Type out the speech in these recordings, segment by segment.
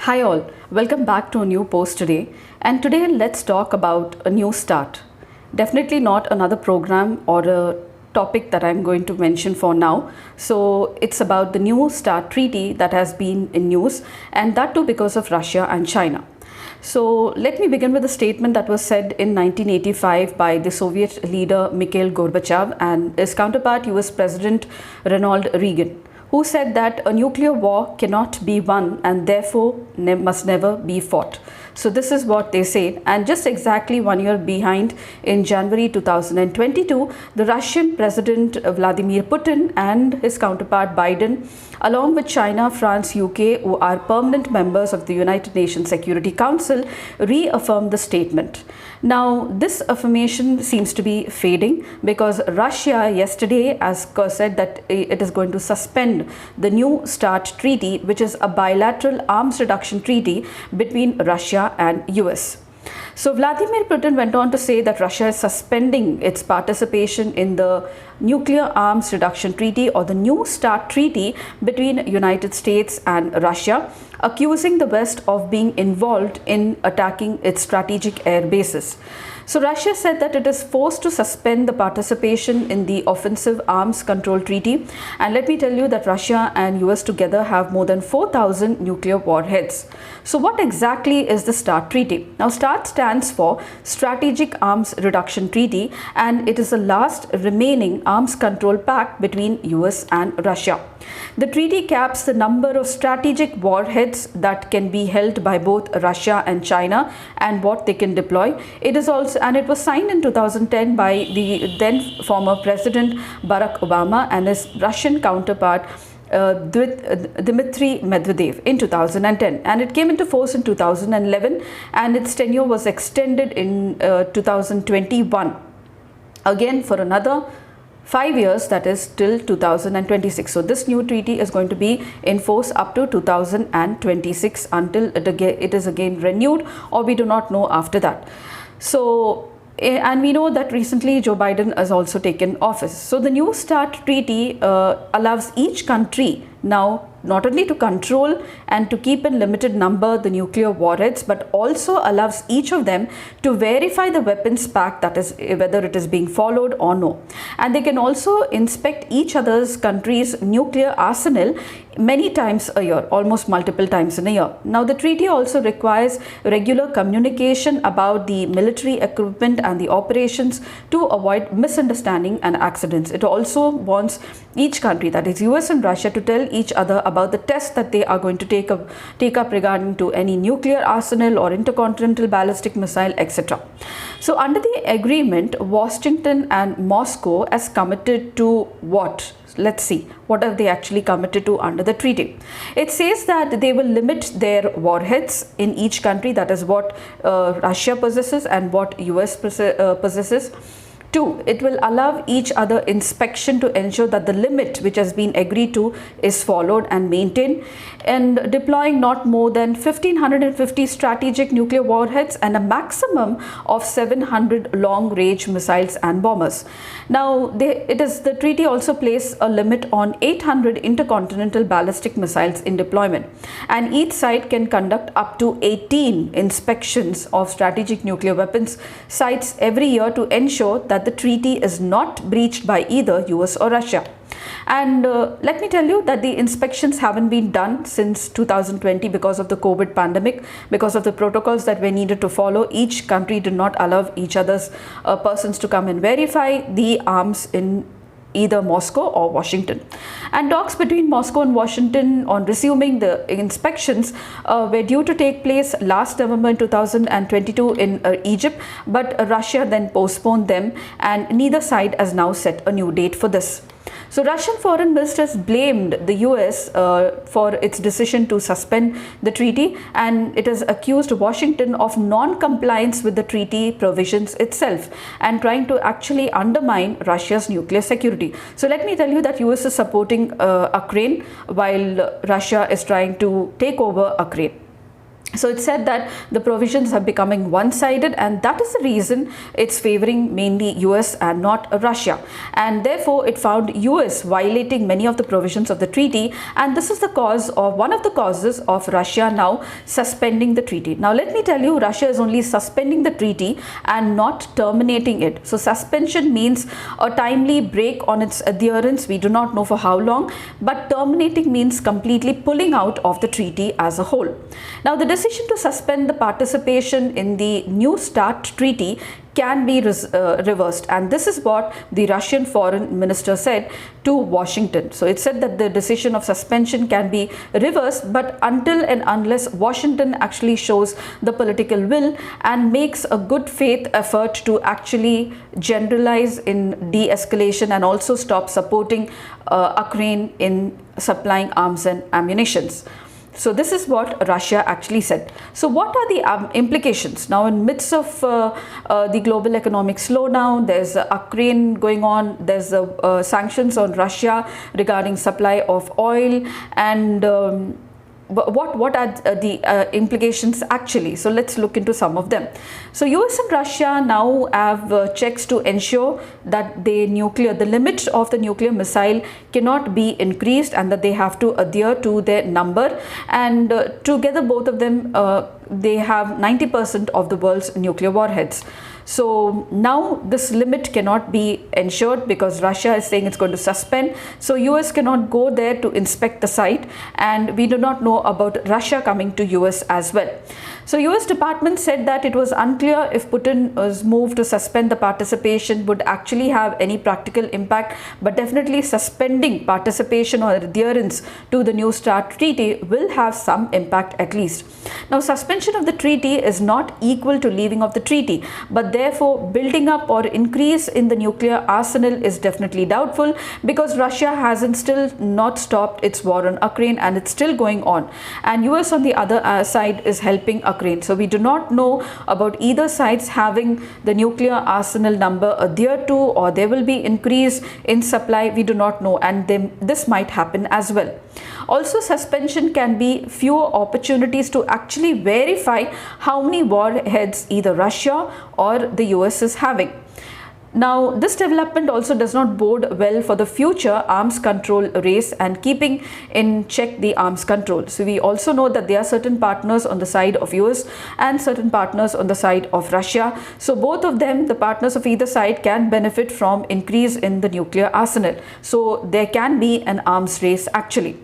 Hi all, welcome back to a new post today, and today let's talk about a new start. Definitely not another program or a topic that I'm going to mention for now. So it's about the new START treaty that has been in news, and that too because of Russia and China. So let me begin with a statement that was said in 1985 by the Soviet leader Mikhail Gorbachev and his counterpart US President Ronald Reagan, who said that a nuclear war cannot be won and therefore must never be fought. So this is what they said, and just exactly 1 year behind, in January 2022, the Russian President Vladimir Putin and his counterpart Biden, along with China, France, UK, who are permanent members of the United Nations Security Council, reaffirmed the statement. Now, this affirmation seems to be fading because Russia yesterday, as said, that it is going to suspend the new START treaty, which is a bilateral arms reduction treaty between Russia and US. So Vladimir Putin went on to say that Russia is suspending its participation in the nuclear arms reduction treaty, or the new START treaty between United States and Russia, accusing the West of being involved in attacking its strategic air bases. So Russia said that it is forced to suspend the participation in the Offensive Arms Control Treaty, and let me tell you that Russia and US together have more than 4,000 nuclear warheads. So what exactly is the START treaty? Now, START stands for Strategic Arms Reduction Treaty, and it is the last remaining arms control pact between US and Russia. The treaty caps the number of strategic warheads that can be held by both Russia and China and what they can deploy. It was signed in 2010 by the then former President Barack Obama and his Russian counterpart Dmitry Medvedec in 2010, and it came into force in 2011, and its tenure was extended in 2021 again for another 5 years, that is till 2026. So this new treaty is going to be in force up to 2026 until it is again renewed, or we do not know after that. So, and we know that recently Joe Biden has also taken office. So the new START treaty allows each country now not only to control and to keep in limited number the nuclear warheads, but also allows each of them to verify the weapons pact, that is whether it is being followed or no. And they can also inspect each other's country's nuclear arsenal many times a year, almost multiple times in a year. Now, the treaty also requires regular communication about the military equipment and the operations to avoid misunderstanding and accidents. It also wants each country, that is US and Russia, to tell each other about the tests that they are going to take up regarding to any nuclear arsenal or intercontinental ballistic missile, etc. So under the agreement, Washington and Moscow has committed to what? Let's see, what are they actually committed to under the treaty? It says that they will limit their warheads in each country, that is what Russia possesses and what US possesses. 2, it will allow each other inspection to ensure that the limit which has been agreed to is followed and maintained, and deploying not more than 1,550 strategic nuclear warheads and a maximum of 700 long-range missiles and bombers. Now, the treaty also places a limit on 800 intercontinental ballistic missiles in deployment, and each side can conduct up to 18 inspections of strategic nuclear weapons sites every year to ensure that the treaty is not breached by either US or Russia. And let me tell you that the inspections haven't been done since 2020 because of the COVID pandemic, because of the protocols that were needed to follow. Each country did not allow each other's persons to come and verify the arms in either Moscow or Washington. And talks between Moscow and Washington on resuming the inspections were due to take place last November in 2022 in Egypt, but Russia then postponed them, and neither side has now set a new date for this. So Russian foreign ministers blamed the US for its decision to suspend the treaty, and it has accused Washington of non-compliance with the treaty provisions itself and trying to actually undermine Russia's nuclear security. So let me tell you that US is supporting Ukraine while Russia is trying to take over Ukraine. So it said that the provisions are becoming one-sided, and that is the reason it's favoring mainly US and not Russia. And therefore, it found US violating many of the provisions of the treaty, and this is the cause, or one of the causes, of Russia now suspending the treaty. Now let me tell you, Russia is only suspending the treaty and not terminating it. So suspension means a timely break on its adherence. We do not know for how long, but terminating means completely pulling out of the treaty as a whole. Now the decision to suspend the participation in the New START treaty can be reversed, and this is what the Russian foreign minister said to Washington. So it said that the decision of suspension can be reversed, but until and unless Washington actually shows the political will and makes a good faith effort to actually generalize in de-escalation and also stop supporting Ukraine in supplying arms and ammunitions. So this is what Russia actually said. So what are the implications? Now, in midst of the global economic slowdown, there's Ukraine going on, there's sanctions on Russia regarding supply of oil, and what are the implications actually? So let's look into some of them. So US and Russia now have checks to ensure that the limit of the nuclear missile cannot be increased, and that they have to adhere to their number, and together both of them they have 90% of the world's nuclear warheads. So now this limit cannot be ensured because Russia is saying it's going to suspend. So US cannot go there to inspect the site, and we do not know about Russia coming to US as well. So US Department said that it was unclear if Putin's move to suspend the participation would actually have any practical impact, but definitely suspending participation or adherence to the New START treaty will have some impact at least. Now, suspension of the treaty is not equal to leaving of the treaty, but therefore building up or increase in the nuclear arsenal is definitely doubtful, because Russia hasn't still not stopped its war on Ukraine, and it's still going on, and US on the other side is helping Ukraine. So we do not know about either sides having the nuclear arsenal number adhered to, or there will be increase in supply. We do not know, and this might happen as well. Also, suspension can be fewer opportunities to actually verify how many warheads either Russia or the US is having. Now, this development also does not bode well for the future arms control race and keeping in check the arms control. So we also know that there are certain partners on the side of US and certain partners on the side of Russia. So both of them, the partners of either side, can benefit from increase in the nuclear arsenal. So there can be an arms race actually.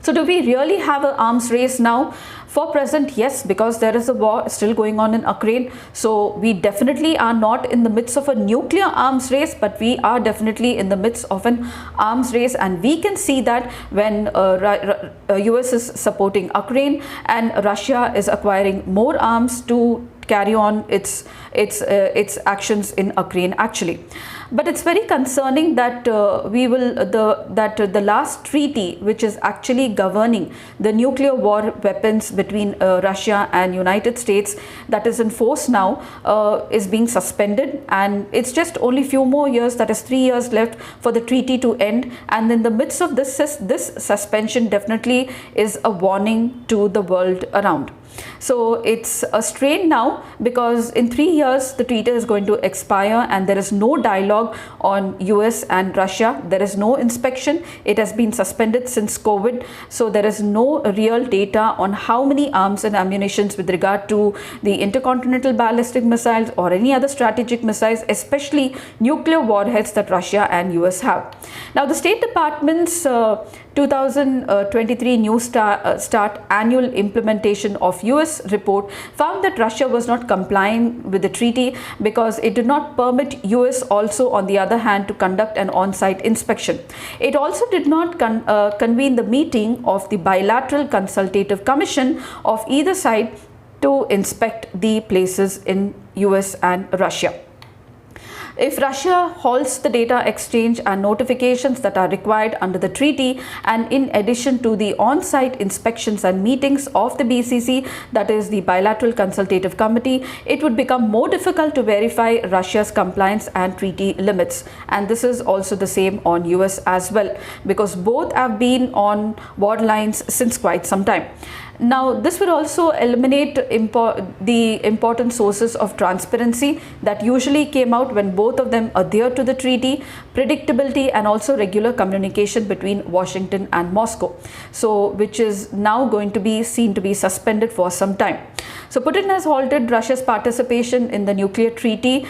So do we really have an arms race now? For present, yes, because there is a war still going on in Ukraine. So we definitely are not in the midst of a nuclear arms race, but we are definitely in the midst of an arms race. And we can see that when US is supporting Ukraine and Russia is acquiring more arms to carry on its actions in Ukraine actually. But it's very concerning that the last treaty, which is actually governing the nuclear war weapons between Russia and United States, that is in force now, is being suspended, and it's just only few more years, that is 3 years left for the treaty to end. And in the midst of this suspension definitely is a warning to the world around. So it's a strain now, because in 3 years the treaty is going to expire and there is no dialogue on US and Russia. There is no inspection. It has been suspended since COVID. So there is no real data on how many arms and ammunitions with regard to the intercontinental ballistic missiles or any other strategic missiles, especially nuclear warheads, that Russia and US have. Now, the State Department's 2023 New START annual implementation of US report found that Russia was not complying with the treaty because it did not permit US also, on the other hand, to conduct an on-site inspection. It also did not convene the meeting of the bilateral consultative commission of either side to inspect the places in US and Russia. If Russia halts the data exchange and notifications that are required under the treaty, and in addition to the on-site inspections and meetings of the BCC, that is the Bilateral Consultative Committee, it would become more difficult to verify Russia's compliance and treaty limits. And this is also the same on US as well, because both have been on war lines since quite some time. Now, this will also eliminate the important sources of transparency that usually came out when both of them adhere to the treaty, predictability, and also regular communication between Washington and Moscow. So, which is now going to be seen to be suspended for some time. So, Putin has halted Russia's participation in the nuclear treaty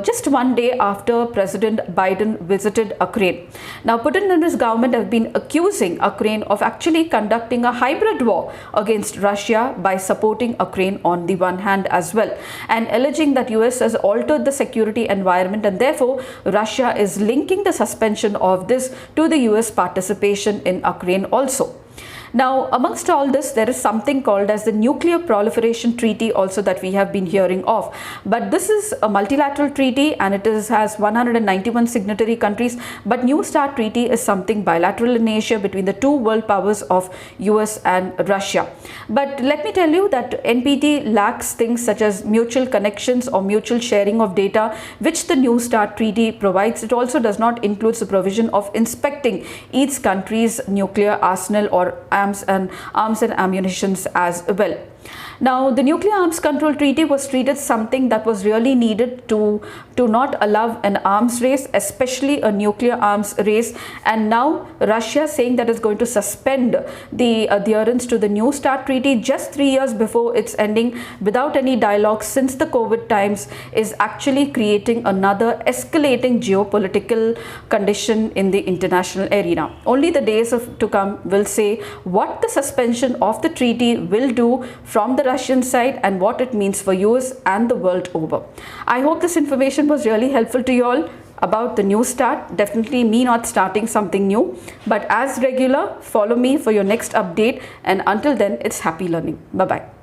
just one day after President Biden visited Ukraine. Now, Putin and his government have been accusing Ukraine of actually conducting a hybrid war against Russia by supporting Ukraine on the one hand as well, and alleging that US has altered the security environment, and therefore Russia is linking the suspension of this to the US participation in Ukraine also. Now, amongst all this, there is something called as the Nuclear Proliferation Treaty also that we have been hearing of. But this is a multilateral treaty and it has 191 signatory countries. But New START treaty is something bilateral in nature between the two world powers of US and Russia. But let me tell you that NPT lacks things such as mutual connections or mutual sharing of data, which the New START treaty provides. It also does not include the provision of inspecting each country's nuclear arsenal or arms and ammunitions as well. Now, the Nuclear Arms Control Treaty was treated something that was really needed to not allow an arms race, especially a nuclear arms race. And now Russia saying that it's going to suspend the adherence to the New START Treaty just 3 years before its ending without any dialogue since the COVID times is actually creating another escalating geopolitical condition in the international arena. Only the days to come will say what the suspension of the treaty will do from the Russian side and what it means for US and the world over. I hope this information was really helpful to you all about the New START. Definitely me not starting something new, but as regular, follow me for your next update, and until then, it's happy learning. Bye-bye.